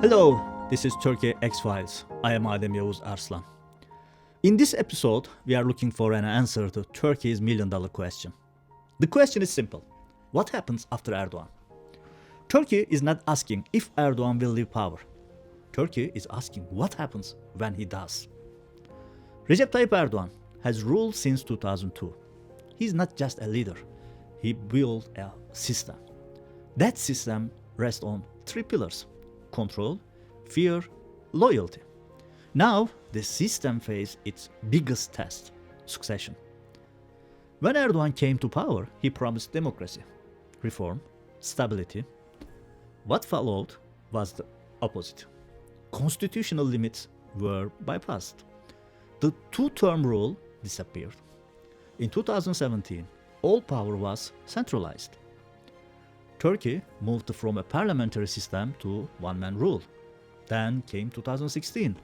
Hello, this is Turkey X-Files. I am Adem, Yavuz, Arslan. In this episode, we are looking for an answer to Turkey's million-dollar question. The question is simple. What happens after Erdogan? Turkey is not asking if Erdogan will leave power. Turkey is asking what happens when he does. Recep Tayyip Erdoğan has ruled since 2002. He is not just a leader. He built a system. That system rests on three pillars: control, fear, loyalty. Now, the system faces its biggest test: succession. When Erdogan came to power, he promised democracy, reform, stability. What followed was the opposite. Constitutional limits were bypassed. The two-term rule disappeared. In 2017, all power was centralized. Turkey moved from a parliamentary system to one-man rule. Then came 2016,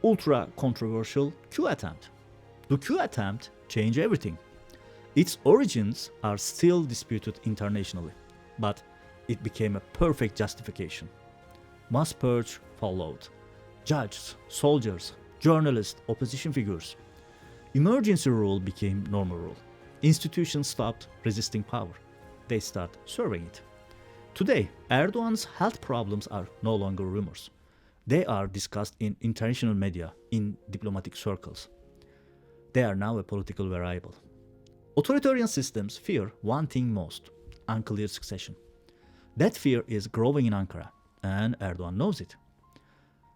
ultra-controversial coup attempt. The coup attempt changed everything. Its origins are still disputed internationally, but it became a perfect justification. Mass purge followed. Judges, soldiers, journalists, opposition figures. Emergency rule became normal rule. Institutions stopped resisting power. They start serving it. Today, Erdogan's health problems are no longer rumors. They are discussed in international media, in diplomatic circles. They are now a political variable. Authoritarian systems fear one thing most: unclear succession. That fear is growing in Ankara, and Erdogan knows it.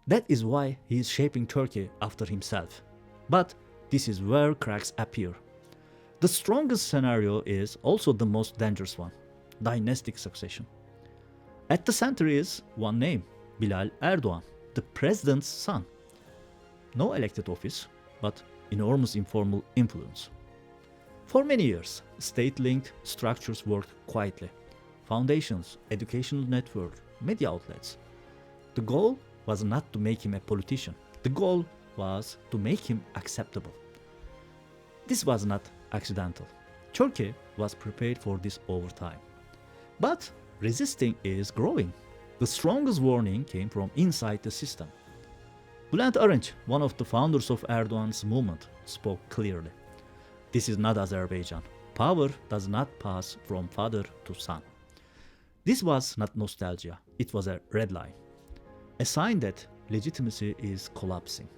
That is why he is shaping Turkey after himself. But this is where cracks appear. The strongest scenario is also the most dangerous one: dynastic succession. At the center is one name: Bilal Erdoğan, the president's son. No elected office, but enormous informal influence. For many years, state-linked structures worked quietly. Foundations, educational network, media outlets. The goal was not to make him a politician. The goal was to make him acceptable. This was not accidental. Turkey was prepared for this over time. But resisting is growing. The strongest warning came from inside the system. Bülent Arınç, one of the founders of Erdogan's movement, spoke clearly. This is not Azerbaijan. Power does not pass from father to son. This was not nostalgia. It was a red line. A sign that legitimacy is collapsing.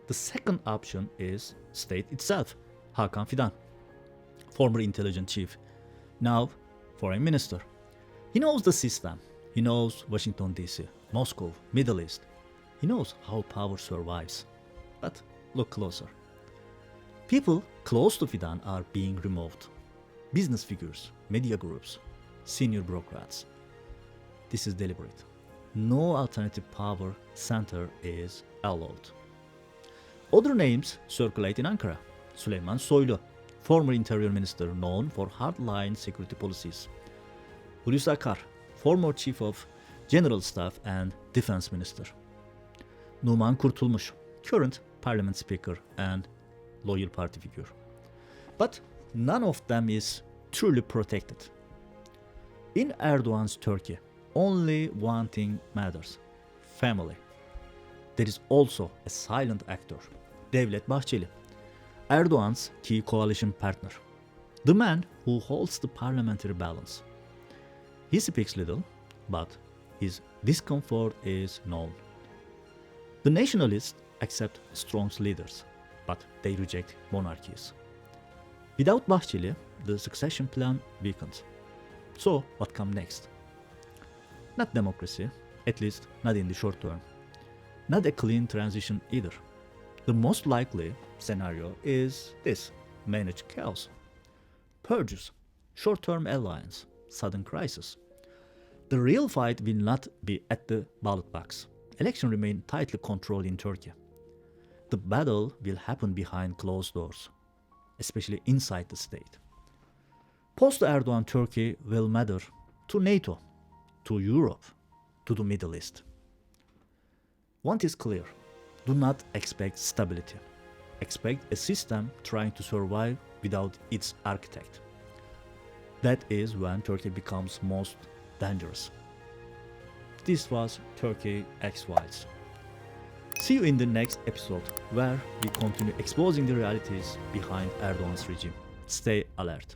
The second option is state itself. Hakan Fidan, former intelligence chief, now foreign minister. He knows the system. He knows Washington DC, Moscow, Middle East. He knows how power survives. But look closer. People close to Fidan are being removed. Business figures, media groups, senior bureaucrats. This is deliberate. No alternative power center is allowed. Other names circulate in Ankara. Süleyman Soylu, former interior minister known for hardline security policies. Hulusi Akar, former chief of general staff and defense minister. Numan Kurtulmuş, current parliament speaker and loyal party figure. But none of them is truly protected. In Erdogan's Turkey, only one thing matters: family. There is also a silent actor: Devlet Bahçeli, Erdogan's key coalition partner, the man who holds the parliamentary balance. He speaks little, but his discomfort is known. The Nationalists accept strong leaders, but they reject monarchies. Without Bahçeli, the succession plan weakens. So, what comes next? Not democracy, at least not in the short term. Not a clean transition either. The most likely scenario is this: managed chaos. Purges, short-term alliance, sudden crisis. The real fight will not be at the ballot box. Election remain tightly controlled in Turkey. The battle will happen behind closed doors, especially inside the state. Post-Erdoğan Turkey will matter to NATO, to Europe, to the Middle East. One is clear: do not expect stability. Expect a system trying to survive without its architect. That is when Turkey becomes most dangerous. this was Turkey X Files. See you in the next episode, where we continue exposing the realities behind Erdogan's regime. Stay alert.